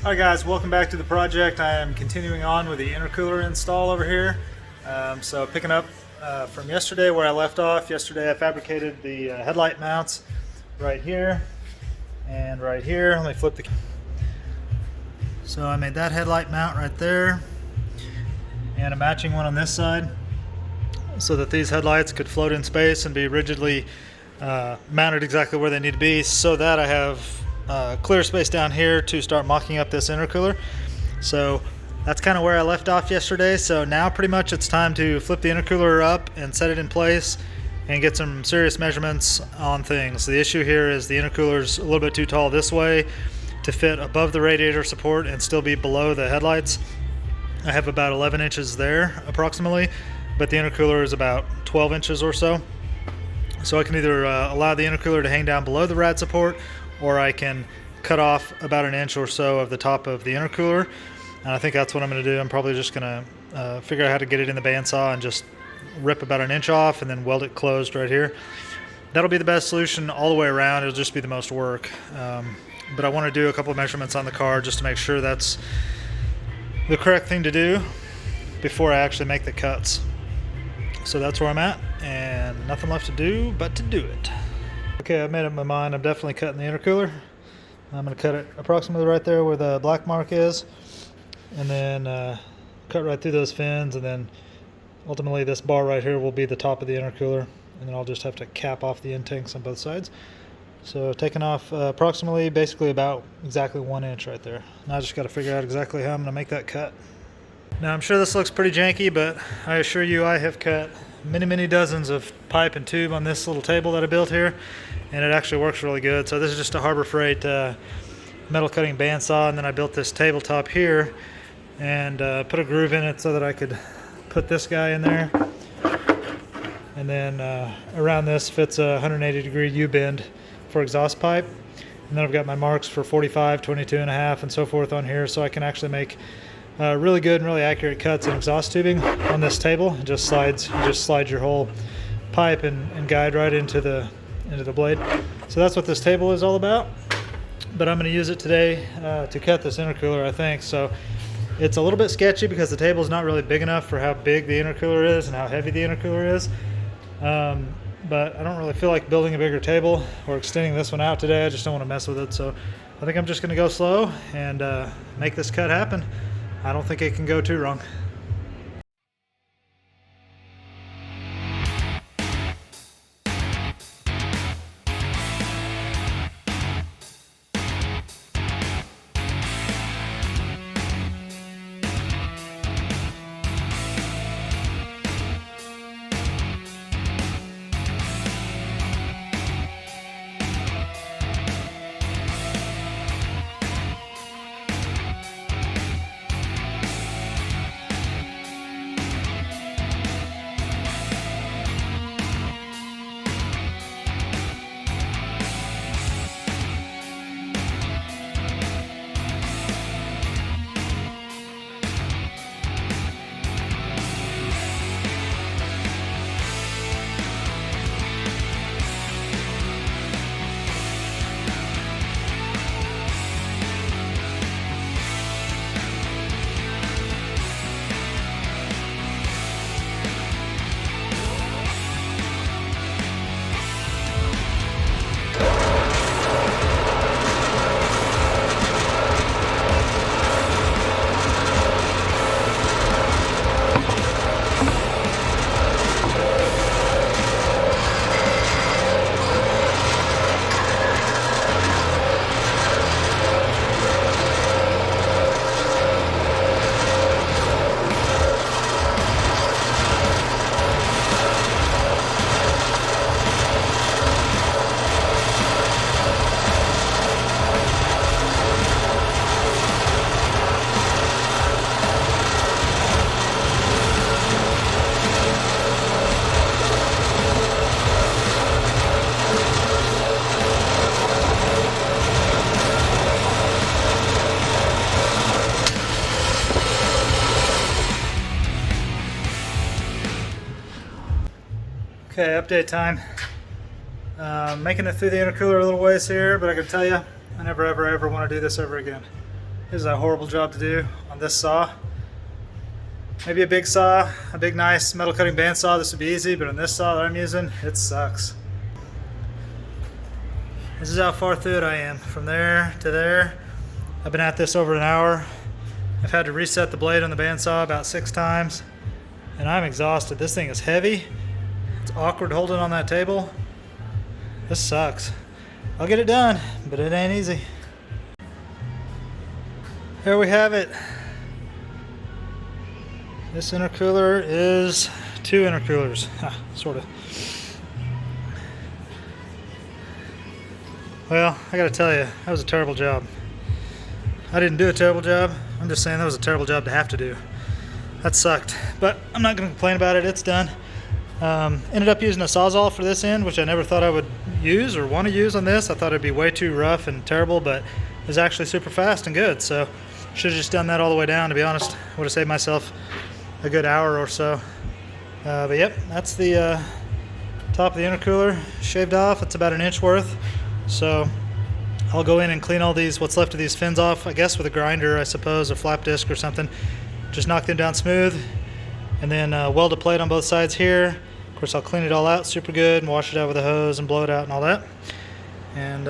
Hi guys, welcome back to the project. I am continuing on with the intercooler install over here. So picking up from yesterday where I left off. Yesterday I fabricated the headlight mounts right here and right here. Let me flip the... So I made that headlight mount right there and a matching one on this side so that these headlights could float in space and be rigidly mounted exactly where they need to be, so that I have clear space down here to start mocking up this intercooler. So that's kind of where I left off yesterday. So now pretty much it's time to flip the intercooler up and set it in place and get some serious measurements on things. The issue here is the intercooler's a little bit too tall this way to fit above the radiator support and still be below the headlights. I have about 11 inches there approximately, but the intercooler is about 12 inches or so. So I can either allow the intercooler to hang down below the rad support, or I can cut off about an inch or so of the top of the intercooler. And I think that's what I'm going to do. I'm probably just going to figure out how to get it in the bandsaw and just rip about an inch off and then weld it closed right here. That'll be the best solution all the way around. It'll just be the most work. But I want to do a couple of measurements on the car just to make sure that's the correct thing to do before I actually make the cuts. So that's where I'm at, and nothing left to do but to do it. Okay, I've made up my mind. I'm definitely cutting the intercooler. I'm going to cut it approximately right there where the black mark is, and then cut right through those fins, and then ultimately this bar right here will be the top of the intercooler, and then I'll just have to cap off the end tanks on both sides. So taking off approximately, basically about exactly 1 inch right there. Now I just got to figure out exactly how I'm going to make that cut. Now I'm sure this looks pretty janky, but I assure you I have cut many dozens of pipe and tube on this little table that I built here, and it actually works really good. So this is just a Harbor Freight metal cutting bandsaw, and then I built this tabletop here and put a groove in it so that I could put this guy in there, and then around this fits a 180-degree U-bend for exhaust pipe, and then I've got my marks for 45, 22 and a half and so forth on here, so I can actually make really good and really accurate cuts in exhaust tubing on this table. It just slides. You just slide your whole pipe and guide right into the blade. So that's what this table is all about. But I'm going to use it today to cut this intercooler, I think. So it's a little bit sketchy because the table is not really big enough for how big the intercooler is and how heavy the intercooler is. But I don't really feel like building a bigger table or extending this one out today. I just don't want to mess with it. So I think I'm just going to go slow and make this cut happen. I don't think it can go too wrong. Okay, update time. Making it through the intercooler a little ways here, but I can tell you, I never ever want to do this ever again. This is a horrible job to do on this saw. Maybe a big saw, a big nice metal cutting bandsaw, this would be easy, but on this saw that I'm using, it sucks. This is how far through it I am, from there to there. I've been at this over an hour. I've had to reset the blade on the bandsaw about 6 times, and I'm exhausted. This thing is heavy. It's awkward holding on that table. This sucks. I'll get it done, but it ain't easy. Here we have it. This intercooler is 2 intercoolers, sort of. Well, I gotta tell you, that was a terrible job. I didn't do a terrible job. I'm just saying that was a terrible job to have to do. That sucked, but I'm not gonna complain about it. It's done. Ended up using a Sawzall for this end, which I never thought I would use or want to use on this. I thought it'd be way too rough and terrible, but it was actually super fast and good. So should have just done that all the way down, to be honest. Would have saved myself a good hour or so. But yep, that's the top of the intercooler shaved off. It's about 1 inch worth. So I'll go in and clean all these, what's left of these fins off, I guess with a grinder, I suppose, a flap disc or something. Just knock them down smooth, and then weld a plate on both sides here. Of course, I'll clean it all out super good and wash it out with a hose and blow it out and all that. And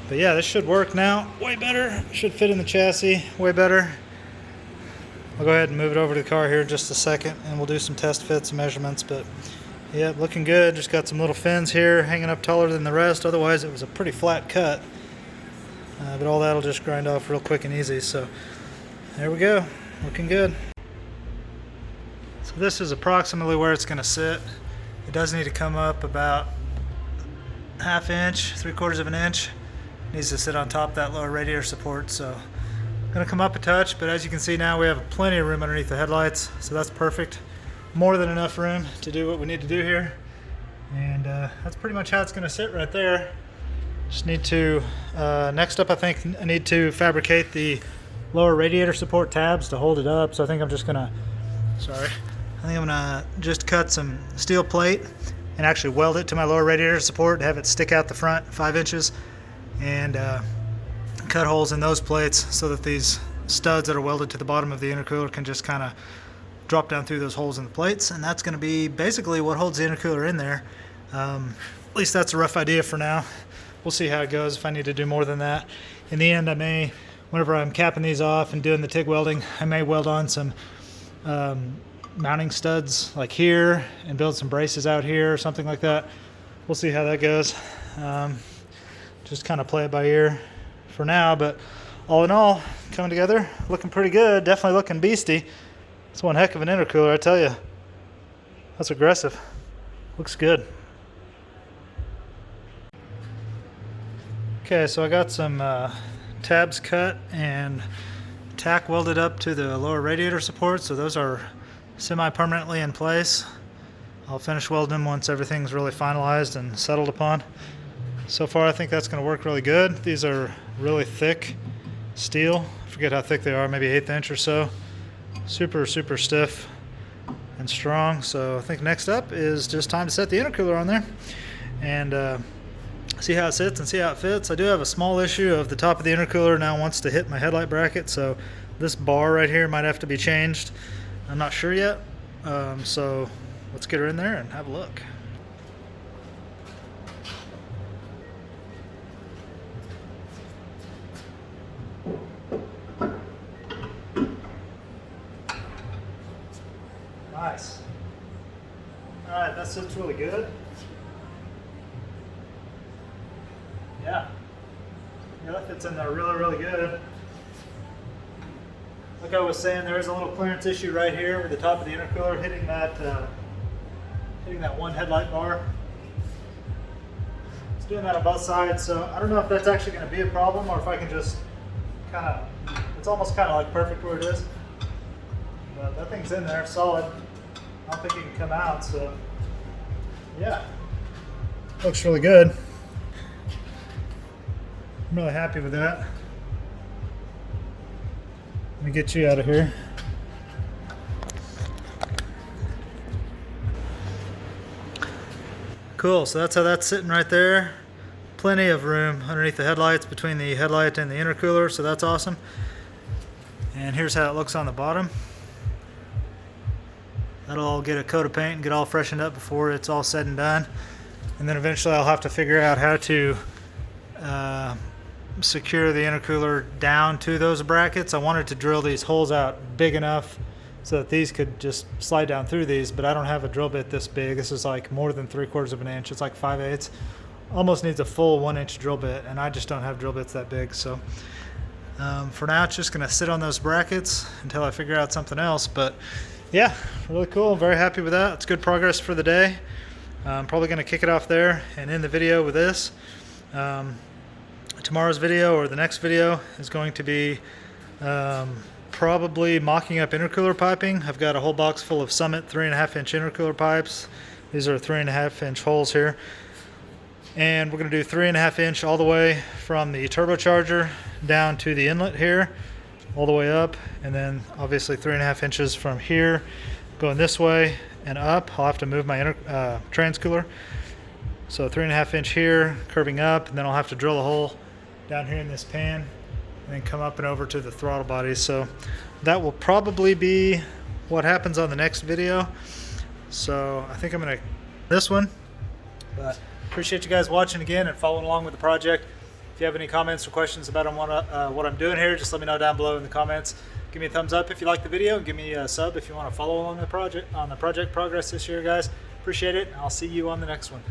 but yeah, this should work now way better. Should fit in the chassis way better. I'll go ahead and move it over to the car here in just a second, and we'll do some test fits and measurements. But yeah, looking good. Just got some little fins here hanging up taller than the rest. Otherwise, it was a pretty flat cut. But all that'll just grind off real quick and easy. So there we go. Looking good. So this is approximately where it's going to sit. It does need to come up about 1/2 inch, 3/4 of an inch. It needs to sit on top of that lower radiator support. So going to come up a touch, but as you can see now we have plenty of room underneath the headlights, so that's perfect. More than enough room to do what we need to do here. And that's pretty much how it's going to sit right there. Just need to, next up I think I need to fabricate the lower radiator support tabs to hold it up. So I think I'm just going to, I'm going to just cut some steel plate and actually weld it to my lower radiator support, have it stick out the front 5 inches, and cut holes in those plates so that these studs that are welded to the bottom of the intercooler can just kind of drop down through those holes in the plates, and that's going to be basically what holds the intercooler in there. At least that's a rough idea for now. We'll see how it goes if I need to do more than that. In the end, I may, whenever I'm capping these off and doing the TIG welding, I may weld on some mounting studs like here and build some braces out here or something like that. We'll see how that goes. Just kind of play it by ear for now, but all in all, coming together, looking pretty good. Definitely looking beastie. It's one heck of an intercooler, I tell you. That's aggressive. Looks good. Okay, so I got some tabs cut and tack welded up to the lower radiator support, so those are semi-permanently in place. I'll finish welding them once everything's really finalized and settled upon. So far I think that's going to work really good. These are really thick steel. I forget how thick they are, maybe 1/8 inch or so. Super stiff and strong. So I think next up is just time to set the intercooler on there and see how it sits and see how it fits. I do have a small issue of the top of the intercooler now wants to hit my headlight bracket, so this bar right here might have to be changed. I'm not sure yet. So let's get her in there and have a look. Nice. Alright, that sits really good. Yeah, that fits in there really good. Like I was saying, there is a little clearance issue right here with the top of the intercooler hitting that one headlight bar. It's doing that on both sides, so I don't know if that's actually going to be a problem or if I can just kind of, it's almost kind of like perfect where it is. But that thing's in there, solid. I don't think it can come out, so yeah. Looks really good. I'm really happy with that. Let me get you out of here. Cool, so that's how that's sitting right there. plenty of room underneath the headlights between the headlight and the intercooler, so that's awesome. And here's how it looks on the bottom. That'll all get a coat of paint and get all freshened up before it's all said and done. And then eventually I'll have to figure out how to secure the intercooler down to those brackets. I wanted to drill these holes out big enough so that these could just slide down through these, but I don't have a drill bit this big. This is like more than 3/4 of an inch. It's like 5/8. Almost needs a full 1-inch drill bit, and I just don't have drill bits that big. So for now, it's just gonna sit on those brackets until I figure out something else. But yeah, really cool. Very happy with that. It's good progress for the day. I'm probably gonna kick it off there and end the video with this. Tomorrow's video, or the next video, is going to be probably mocking up intercooler piping. I've got a whole box full of Summit 3.5-inch intercooler pipes. These are 3.5-inch holes here. And we're going to do 3.5-inch all the way from the turbocharger down to the inlet here, all the way up. And then obviously 3.5 inches from here going this way and up. I'll have to move my transcooler. So 3.5-inch here, curving up, and then I'll have to drill a hole down here in this pan and then come up and over to the throttle body. So that will probably be what happens on the next video. So I think I'm gonna this one, but appreciate you guys watching again and following along with the project. If you have any comments or questions about what I'm doing here, just let me know down below in the comments. Give me a thumbs up if you like the video, and give me a sub if you want to follow along the project progress this year, guys. Appreciate it. I'll see you on the next one.